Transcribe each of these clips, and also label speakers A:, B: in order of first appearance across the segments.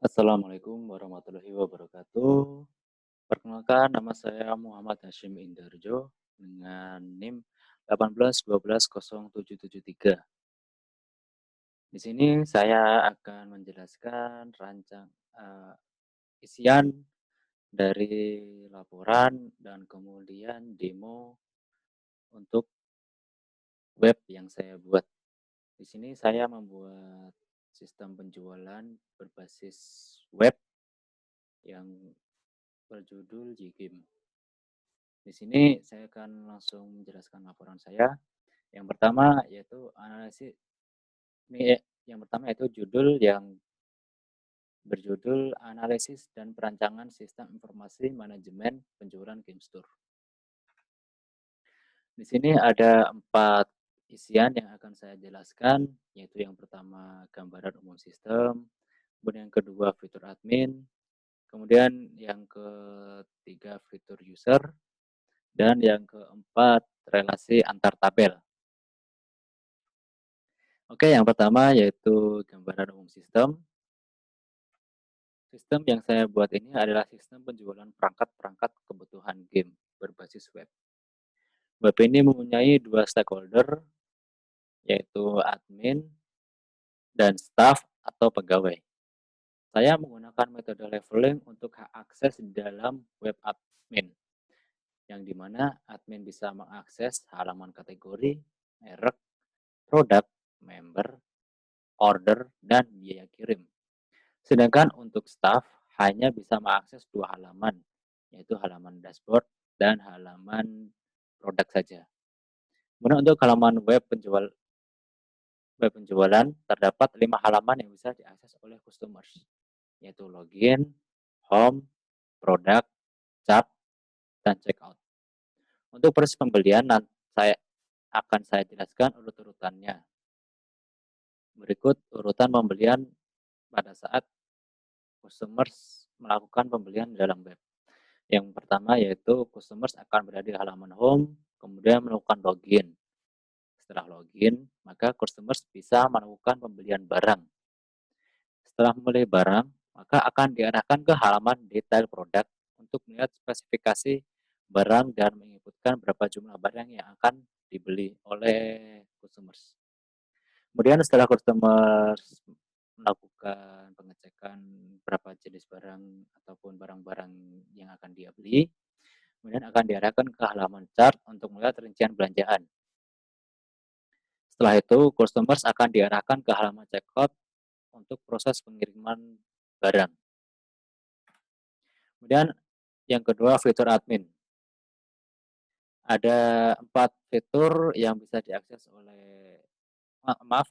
A: Assalamualaikum warahmatullahi wabarakatuh. Perkenalkan, nama saya Muhammad Hashim Indarjo dengan NIM 181207773. Di sini saya akan menjelaskan isian dari laporan dan kemudian demo untuk web yang saya buat. Di sini saya membuat sistem penjualan berbasis web yang berjudul Jigim. Di sini saya akan langsung menjelaskan laporan saya. Yang pertama yaitu analisis yang pertama yaitu judul yang berjudul Analisis dan Perancangan Sistem Informasi Manajemen Penjualan Game Store. Di sini ada 4 isian yang akan saya jelaskan, yaitu yang pertama gambaran umum sistem, kemudian yang kedua fitur admin, kemudian yang ketiga fitur user, dan yang keempat relasi antar tabel. Oke, yang pertama yaitu gambaran umum sistem. Sistem yang saya buat ini adalah sistem penjualan perangkat-perangkat kebutuhan game berbasis web. Web ini mempunyai 2 stakeholder, yaitu admin dan staff atau pegawai. Saya menggunakan metode leveling untuk hak akses di dalam web admin, yang dimana admin bisa mengakses halaman kategori, merek, produk, member, order, dan biaya kirim. Sedangkan untuk staff hanya bisa mengakses 2 halaman, yaitu halaman dashboard dan halaman produk saja. Kemudian untuk halaman web penjualan terdapat 5 halaman yang bisa diakses oleh customers, yaitu login, home, produk, cap, dan checkout. Untuk proses pembelian saya jelaskan urut-urutannya. Berikut urutan pembelian pada saat customers melakukan pembelian dalam web. Yang pertama yaitu customers akan berada di halaman home, kemudian melakukan login. Setelah login, maka customers bisa melakukan pembelian barang. Setelah membeli barang, maka akan diarahkan ke halaman detail produk untuk melihat spesifikasi barang dan menginputkan berapa jumlah barang yang akan dibeli oleh customers. Kemudian setelah customers melakukan pengecekan berapa jenis barang ataupun barang-barang yang akan dia beli, kemudian akan diarahkan ke halaman chart untuk melihat rincian belanjaan. Setelah itu, customers akan diarahkan ke halaman checkout untuk proses pengiriman barang. Kemudian yang kedua, fitur admin. Ada 4 fitur yang bisa diakses oleh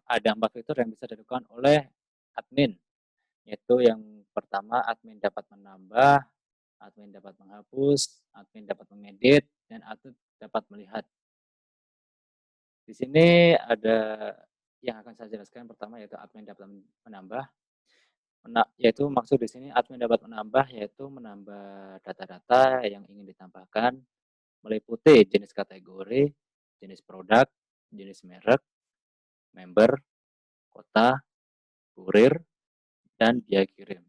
A: ada 4 fitur yang bisa dilakukan oleh admin, yaitu yang pertama admin dapat menambah, admin dapat menghapus, admin dapat mengedit, dan admin dapat melihat. Di sini ada yang akan saya jelaskan pertama yaitu admin dapat menambah. Yaitu maksud di sini admin dapat menambah yaitu menambah data-data yang ingin ditambahkan meliputi jenis kategori, jenis produk, jenis merek, member, kota, kurir, dan biaya kirim.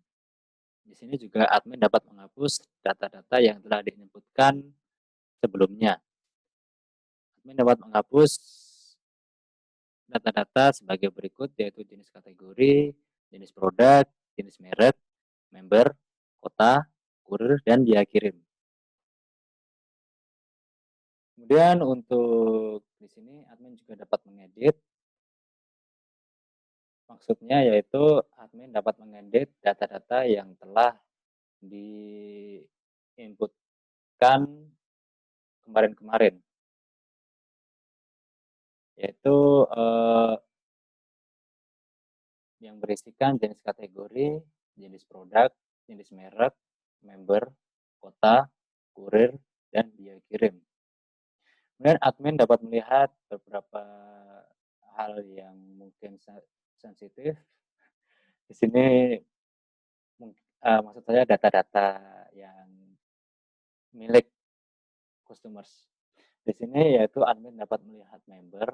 A: Di sini juga admin dapat menghapus data-data yang telah diinputkan sebelumnya. Admin dapat menghapus data-data sebagai berikut yaitu jenis kategori, jenis produk, jenis merek, member, kota, kurir, dan biaya kirim. Kemudian untuk di sini admin juga dapat mengedit. Maksudnya yaitu admin dapat mengedit data-data yang telah diinputkan kemarin-kemarin. Yaitu yang berisikan jenis kategori, jenis produk, jenis merek, member, kota, kurir, dan biaya kirim. Kemudian admin dapat melihat beberapa hal yang mungkin sensitif. Di sini maksud saya data-data yang milik customers. Di sini yaitu admin dapat melihat member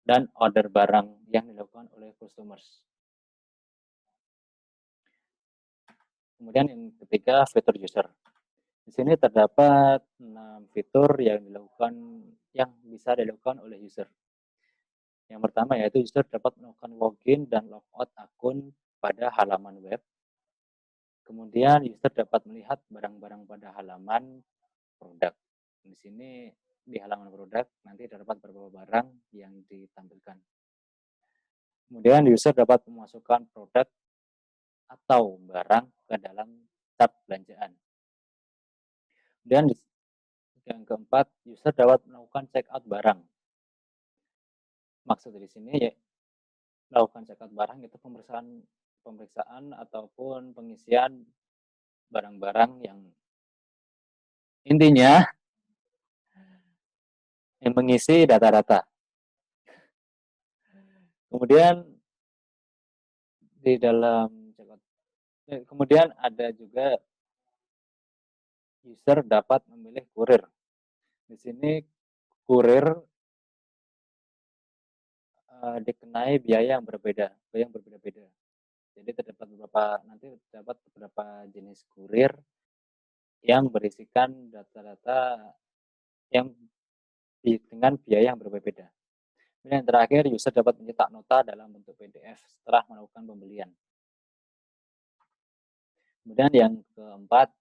A: dan order barang yang dilakukan oleh customers. Kemudian yang ketiga, fitur user. Di sini terdapat 6 fitur yang bisa dilakukan oleh user. Yang pertama yaitu user dapat melakukan login dan logout akun pada halaman web. Kemudian user dapat melihat barang-barang pada halaman produk. Di sini di halaman produk nanti terdapat beberapa barang yang ditampilkan. Kemudian user dapat memasukkan produk atau barang ke dalam tab belanjaan. Kemudian yang keempat, user dapat melakukan check out barang. Maksud di sini ya melakukan check out barang itu pemeriksaan ataupun pengisian barang-barang yang intinya yang mengisi data-data. Kemudian di dalam check out, kemudian ada juga user dapat memilih kurir. Di sini kurir dikenai biaya yang berbeda-beda. Jadi terdapat beberapa jenis kurir yang berisikan data-data yang dengan biaya yang berbeda. Kemudian yang terakhir, user dapat mencetak nota dalam bentuk PDF setelah melakukan pembelian. Kemudian yang keempat,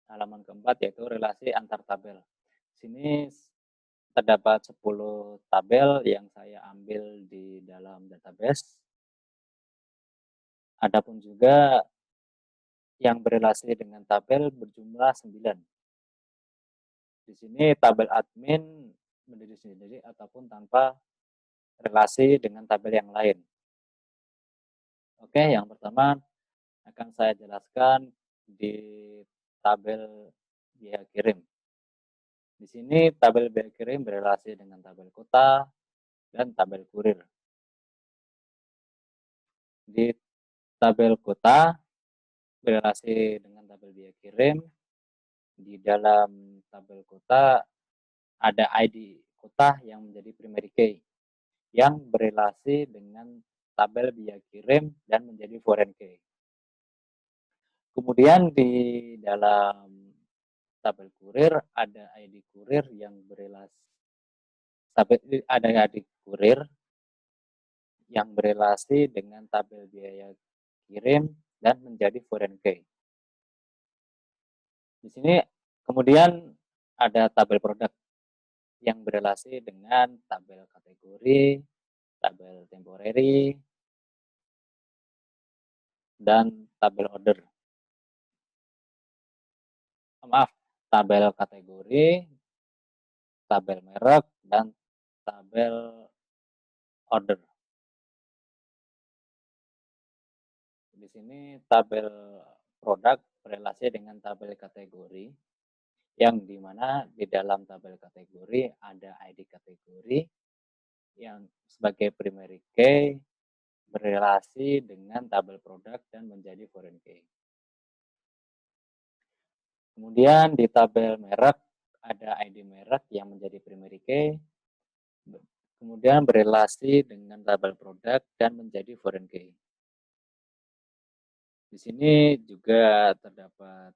A: halaman keempat yaitu relasi antar tabel. Di sini terdapat 10 tabel yang saya ambil di dalam database. Adapun juga yang berelasi dengan tabel berjumlah 9. Di sini tabel admin berdiri sendiri ataupun tanpa relasi dengan tabel yang lain. Oke, yang pertama akan saya jelaskan di tabel biaya kirim. Di sini tabel biaya kirim berelasi dengan tabel kota dan tabel kurir. Di tabel kota berelasi dengan tabel biaya kirim. Di dalam tabel kota ada ID kota yang menjadi primary key yang berelasi dengan tabel biaya kirim dan menjadi foreign key. Kemudian di dalam tabel kurir ada ID kurir yang berelasi dengan tabel biaya kirim dan menjadi foreign key. Di sini kemudian ada tabel produk yang berelasi dengan tabel kategori, tabel temporary, dan tabel order. Maaf, tabel kategori, tabel merek, dan tabel order. Di sini tabel produk berelasi dengan tabel kategori, yang dimana di dalam tabel kategori ada ID kategori yang sebagai primary key berelasi dengan tabel produk dan menjadi foreign key. Kemudian di tabel merek ada ID merek yang menjadi primary key, kemudian berelasi dengan tabel produk dan menjadi foreign key. Di sini juga terdapat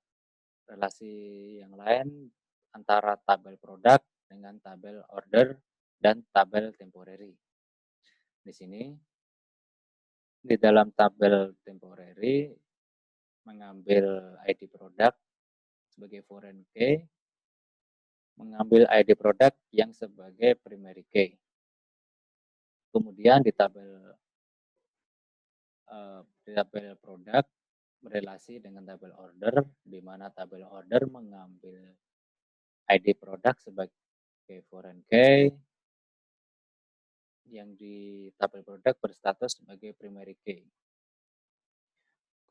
A: relasi yang lain antara tabel produk dengan tabel order dan tabel temporary. Di sini di dalam tabel temporary mengambil ID produk sebagai foreign key, mengambil ID produk yang sebagai primary key. Kemudian di tabel produk berelasi dengan tabel order, di mana tabel order mengambil ID produk sebagai foreign key, yang di tabel produk berstatus sebagai primary key.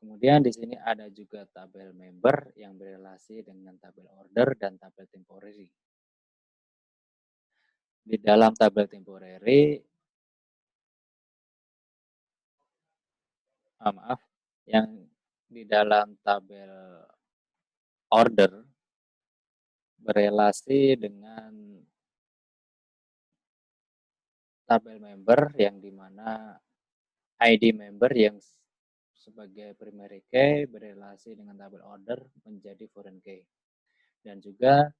A: Kemudian di sini ada juga tabel member yang berelasi dengan tabel order dan tabel temporary. Di dalam tabel temporary, yang di dalam tabel order berelasi dengan tabel member yang dimana ID member yang sebagai primary key berelasi dengan tabel order menjadi foreign key. Dan juga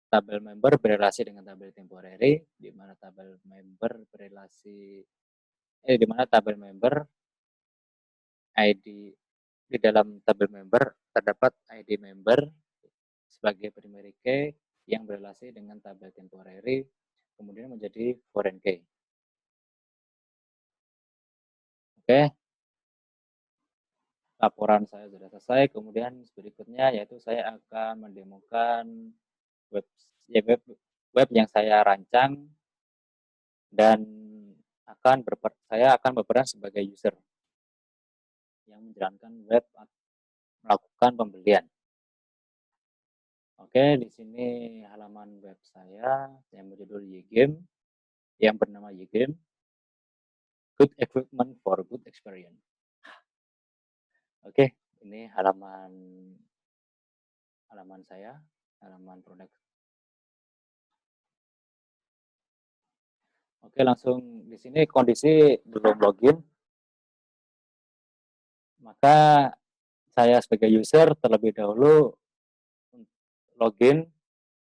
A: tabel member berelasi dengan tabel temporary, di mana tabel member berelasi di mana tabel member ID di dalam tabel member terdapat ID member sebagai primary key yang berelasi dengan tabel temporary kemudian menjadi foreign key. Oke. Laporan saya sudah selesai. Kemudian berikutnya yaitu saya akan mendemokan web yang saya rancang dan saya akan berperan sebagai user yang menjalankan web melakukan pembelian. Oke, di sini halaman web saya yang berjudul YGame, yang bernama YGame, Good Equipment for Good Experience. Oke, ini halaman saya, halaman produk. Oke, langsung di sini kondisi belum login. Maka saya sebagai user terlebih dahulu login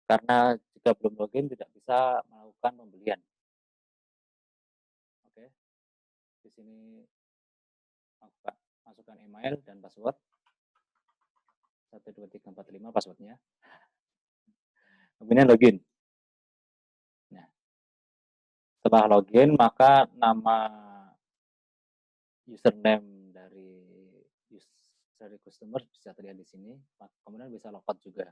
A: karena jika belum login tidak bisa melakukan pembelian. Oke, di sini masukkan email dan password. 12345 passwordnya. Kemudian login. Nah, setelah login maka nama username dari customer bisa terlihat di sini. Kemudian bisa logout juga.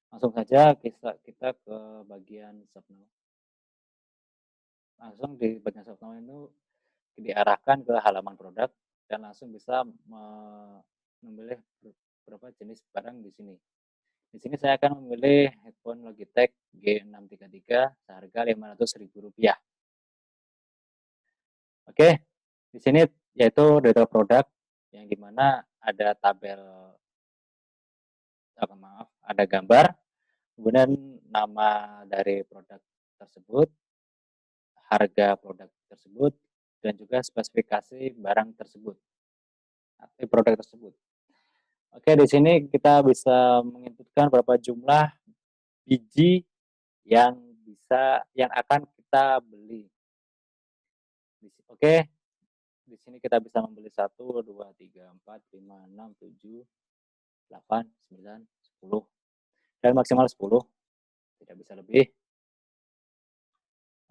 A: Langsung saja kita ke bagian shop now. Langsung di bagian shop now itu diarahkan ke halaman produk dan langsung bisa memilih beberapa jenis barang di sini. Di sini saya akan memilih headphone Logitech G633 seharga Rp500.000. Oke, di sini yaitu data produk yang dimana ada tabel, ada gambar, kemudian nama dari produk tersebut, harga produk tersebut, dan juga spesifikasi barang tersebut, produk tersebut. Oke, di sini kita bisa menginputkan berapa jumlah biji yang akan kita beli. Oke, di sini kita bisa membeli 1, 2, 3, 4, 5, 6, 7, 8, 9, 10, dan maksimal 10, tidak bisa lebih.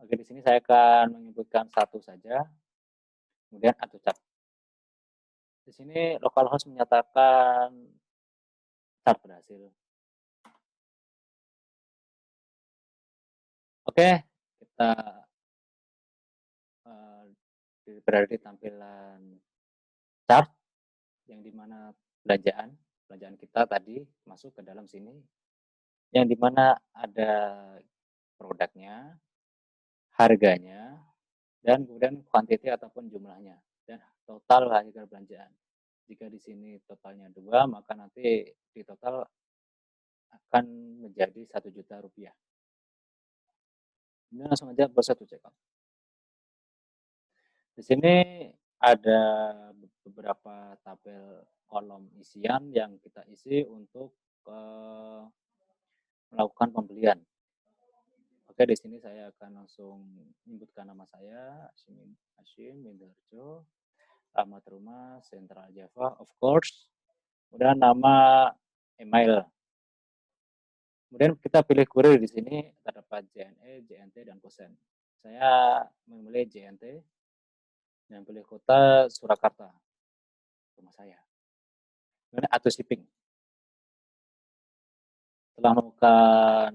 A: Oke, di sini saya akan menginputkan 1 saja, kemudian add to cart. Di sini localhost menyatakan cart berhasil. Oke, kita berada di tampilan chart yang dimana belanjaan kita tadi masuk ke dalam sini, yang dimana ada produknya, harganya, dan kemudian quantity ataupun jumlahnya, dan total hasil belanjaan. Jika di sini totalnya 2, maka nanti di total akan menjadi Rp1.000.000. Ini langsung aja proses checkout. Di sini ada beberapa tabel kolom isian yang kita isi untuk melakukan pembelian. Oke, di sini saya akan langsung menyebutkan nama saya, Hashim Mindarjo, alamat rumah, Central Java, of course, kemudian nama email. Kemudian kita pilih kurir di sini, terdapat JNE, JNT, dan kosen. Saya memilih JNT dan pilih kota Surakarta, rumah saya. Kemudian auto shipping. Setelah melakukan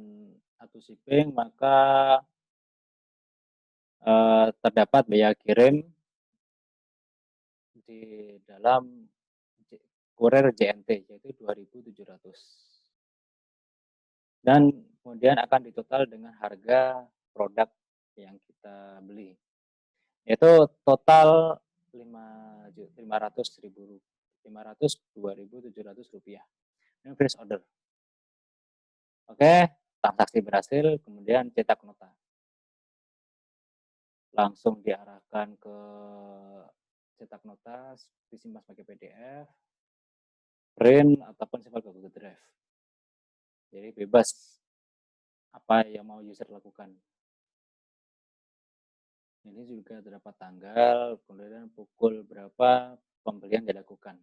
A: auto shipping, maka terdapat biaya kirim di dalam kurir JNT, yaitu 2.700. Dan kemudian akan ditotal dengan harga produk yang kita beli, yaitu total Rp502.700. Ini finish order. Oke, transaksi berhasil, kemudian cetak nota. Langsung diarahkan ke cetak nota, disimpan sebagai PDF, print, ataupun simpan ke Google Drive. Jadi bebas apa yang mau user lakukan. Ini juga terdapat tanggal, kemudian pukul berapa pembelian dilakukan.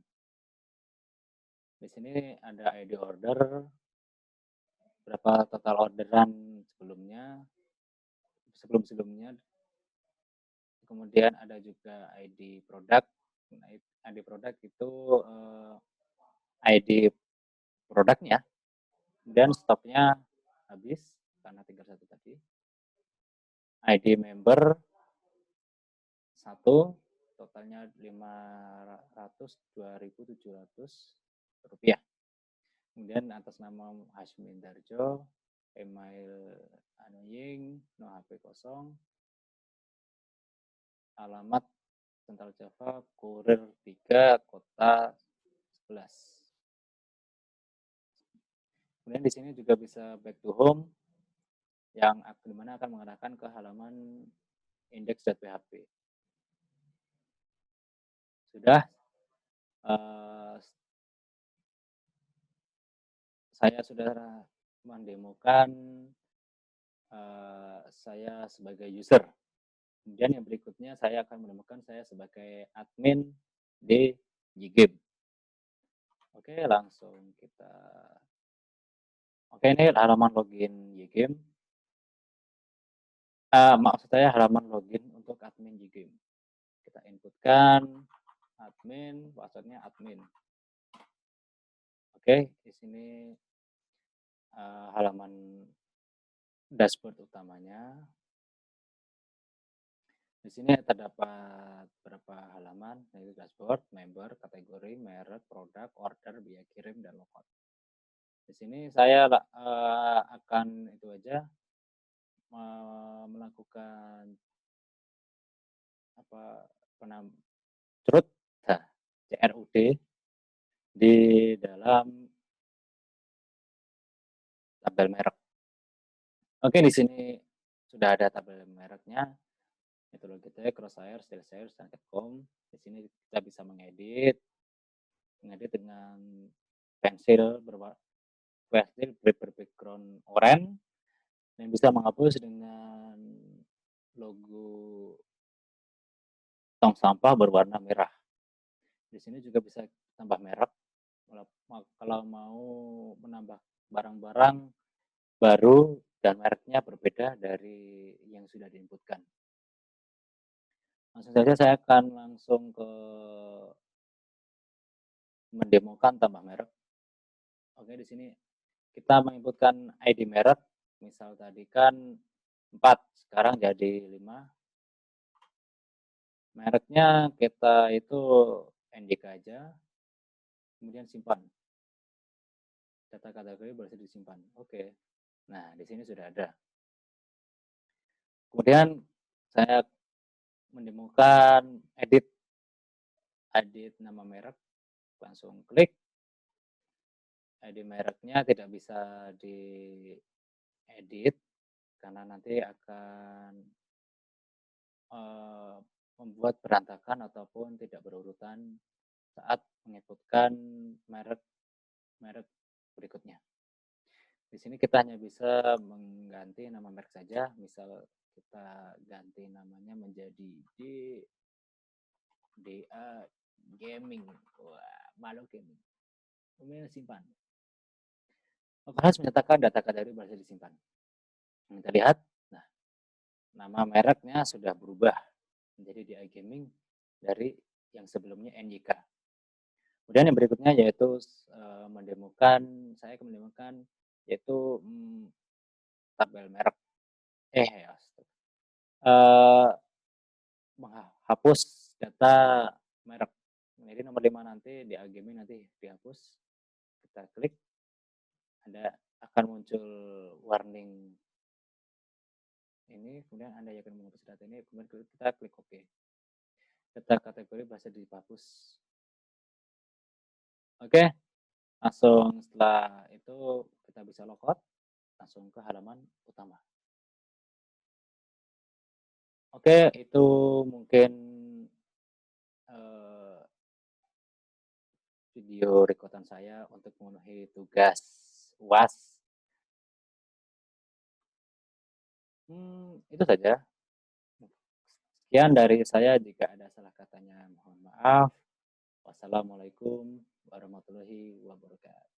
A: Di sini ada ID order, berapa total orderan sebelum-sebelumnya. Kemudian ada juga ID produk. ID produk itu ID produknya, dan stoknya habis karena tinggal satu tadi. ID member 1, totalnya 2.700 rupiah. Kemudian atas nama Hashim Indarjo, email annoying, no HP kosong, alamat Central Java, Kurir 3, Kota 11. Kemudian di sini juga bisa back to home, yang dimana akan mengarahkan ke halaman index.php. Sudah, saya sudah mendemokan saya sebagai user. Kemudian yang berikutnya saya akan menemukan saya sebagai admin di Ygame. Oke, langsung kita. Oke, ini halaman login Ygame. Maksud saya halaman login untuk admin Ygame. Kita inputkan admin, passwordnya admin. Oke, di sini halaman dashboard utamanya. Di sini terdapat beberapa halaman, yaitu dashboard, member, kategori, merek, produk, order, biaya kirim, dan logout. Di sini saya akan itu aja melakukan CRUD di dalam tabel merek. Oke, di sini sudah ada tabel mereknya. Itu Logitech, Crosshair, SteelSeries, dan Capcom. Di sini kita bisa mengedit dengan pensil berbackground oranye, dan bisa menghapus dengan logo tong sampah berwarna merah. Di sini juga bisa tambah merek kalau mau menambah barang-barang baru dan mereknya berbeda dari yang sudah diinputkan. Langsung saja saya akan langsung ke mendemokan tambah merek. Oke, di sini kita menginputkan ID merek, misal tadi kan 4, sekarang jadi 5. Mereknya kita itu NDK aja, kemudian simpan. Data kategori boleh disimpan. Oke. Nah, di sini sudah ada. Kemudian saya menemukan edit nama merek, langsung klik. ID mereknya tidak bisa diedit karena nanti akan membuat berantakan ataupun tidak berurutan saat menginputkan merek berikutnya. Di sini kita hanya bisa mengganti nama merek saja, misal kita ganti namanya menjadi DA Gaming. Wah, malu gaming. Kemudian simpan. Harus menyatakan data kategori bisa disimpan. Kita lihat, nah, nama mereknya sudah berubah menjadi DA Gaming dari yang sebelumnya NYK. Kemudian yang berikutnya yaitu saya akan mendemokan yaitu tabel merek. Menghapus data merek. Jadi nomor 5 nanti di Gaming nanti dihapus. Kita klik, akan muncul warning ini, kemudian Anda akan menghapus data ini, kemudian kita klik OK. Data kategori bahasa dihapus. Oke, langsung setelah itu kita bisa logout, langsung ke halaman utama. Oke, itu mungkin video rekodan saya untuk memenuhi tugas UAS. Itu saja. Sekian dari saya, jika ada salah katanya mohon maaf. Wassalamualaikum warahmatullahi wabarakatuh.